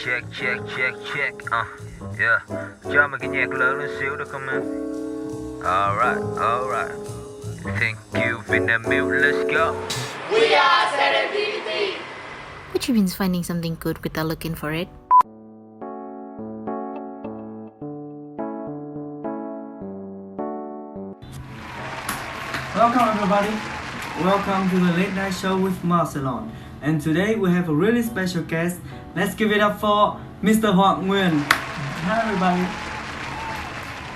check. Yeah. Cho mình cái nhạc lớn lên xíu được không em? Alright. Thank you, Vinamilk. Let's go. We are Serendipity. Which means finding something good without looking for it. Welcome everybody. Welcome to the late night show with Marcelon. And today we have a really special guest. Let's give it up for Mr. Miền. Hi everybody.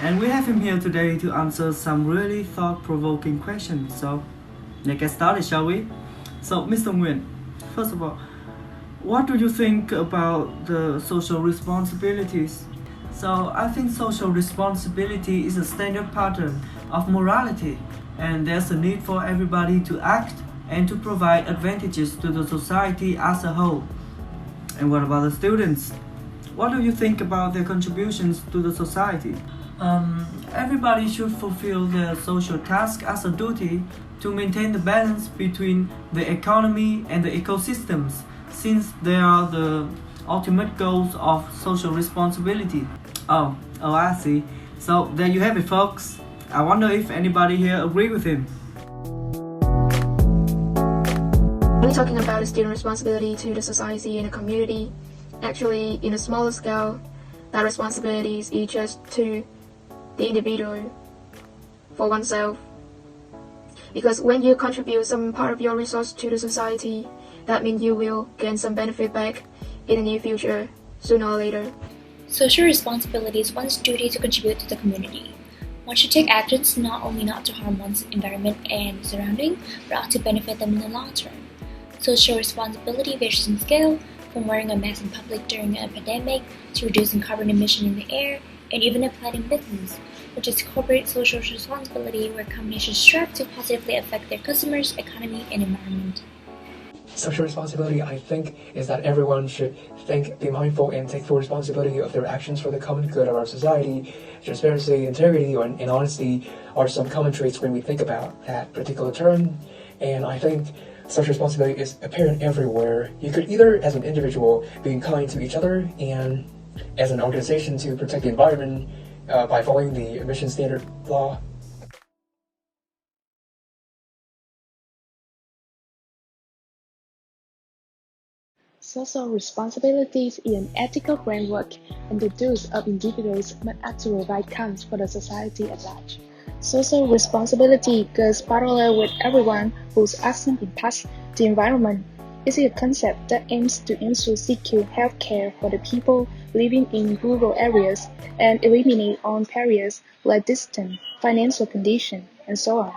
And we have him here today to answer some really thought-provoking questions. So let's get started, shall we? So Mr. Miền, first of all, what do you think about the social responsibilities? So I think social responsibility is a standard pattern of morality, and there's a need for everybody to act and to provide advantages to the society as a whole. And what about the students? What do you think about their contributions to the society? Everybody should fulfill their social task as a duty to maintain the balance between the economy and the ecosystems, since they are the ultimate goals of social responsibility. Oh, I see. So there you have it, folks. I wonder if anybody here agree with him. We're talking about student responsibility to the society and the community. Actually, in a smaller scale, that responsibility is just to the individual for oneself. Because when you contribute some part of your resource to the society, that means you will gain some benefit back in the near future, sooner or later. Social responsibility is one's duty to contribute to the community. One should take actions not only not to harm one's environment and surrounding, but also to benefit them in the long term. Social responsibility varies in scale, from wearing a mask in public during an epidemic to reducing carbon emission in the air, and even applied in business, which is corporate social responsibility, where companies should strive to positively affect their customers, economy, and environment. Social responsibility, I think, is that everyone should be mindful, and take full responsibility of their actions for the common good of our society. Transparency, integrity, and honesty are some common traits when we think about that particular term. And I think social responsibility is apparent everywhere. You could either, as an individual, being kind to each other, and as an organization to protect the environment by following the emission standard law. Social responsibilities is an ethical framework and the duties of individuals must act to provide counts for the society at large. Social responsibility goes parallel with everyone whose action impacts the environment. It is a concept that aims to ensure secure health care for the people living in rural areas and eliminate all barriers like distance, financial condition, and so on.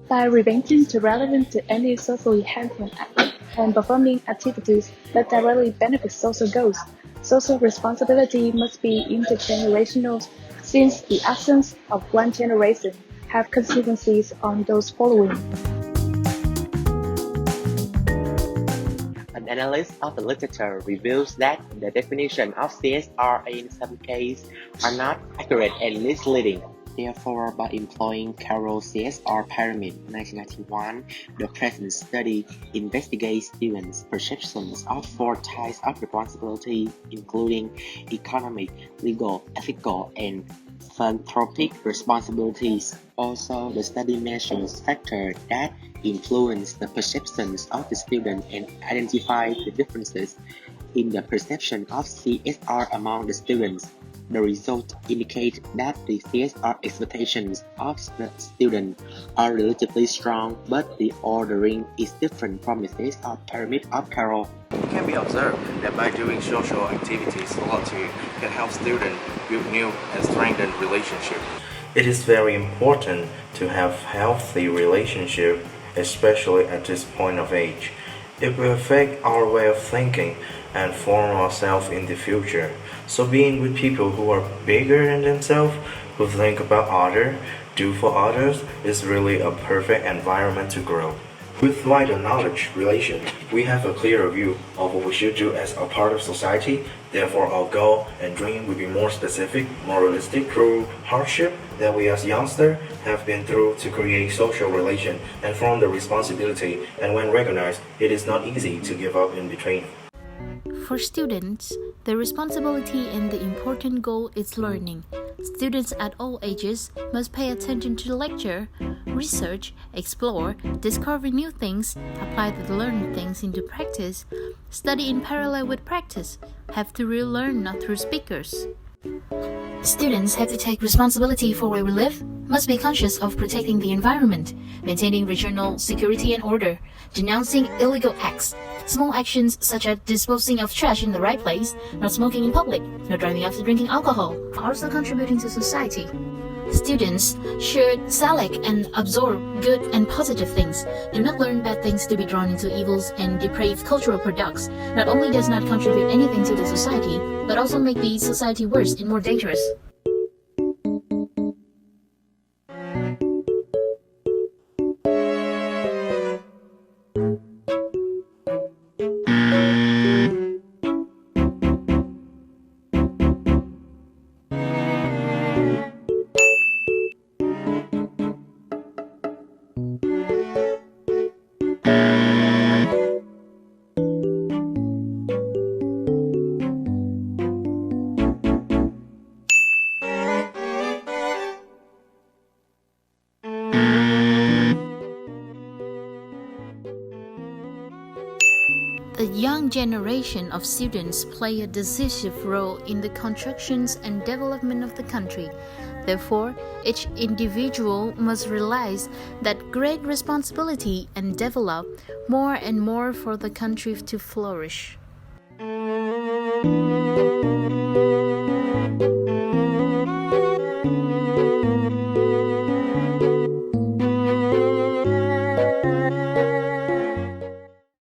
By preventing the relevant to any socially harmful act and performing activities that directly benefit social goals, social responsibility must be intergenerational, since the actions of one generation have consequences on those following. An analysis of the literature reveals that the definition of CSR in some cases are not accurate and misleading. Therefore, by employing Carroll's CSR pyramid 1991, the present study investigates students' perceptions of 4 types of responsibility, including economic, legal, ethical, and philanthropic responsibilities. Also, the study measures factors that influence the perceptions of the student and identify the differences in the perception of CSR among the students. The results indicate that the CSR expectations of the student are relatively strong, but the ordering is different from the CSR pyramid of Carroll. It can be observed that by doing social activities, volunteering can help students build new and strengthen relationships. It is very important to have healthy relationships, especially at this point of age. It will affect our way of thinking and form ourselves in the future. So being with people who are bigger than themselves, who think about others, do for others, is really a perfect environment to grow. With wider knowledge relation, we have a clearer view of what we should do as a part of society. Therefore, our goal and dream will be more specific, more realistic through hardship that we as youngsters have been through to create social relation and form the responsibility. And when recognized, it is not easy to give up in between. For students, The responsibility and the important goal is learning. Students at all ages must pay attention to the lecture, research, explore, discover new things, apply the learned things into practice, study in parallel with practice, have to relearn not through speakers. Students have to take responsibility for where we live, must be conscious of protecting the environment, maintaining regional security and order, denouncing illegal acts, small actions such as disposing of trash in the right place, not smoking in public, not driving after drinking alcohol, are also contributing to society. Students should select and absorb good and positive things. Do not learn bad things to be drawn into evils and depraved cultural products. Not only does not contribute anything to the society, but also make the society worse and more dangerous. The young generation of students play a decisive role in the constructions and development of the country. Therefore, each individual must realize that great responsibility and develop more and more for the country to flourish.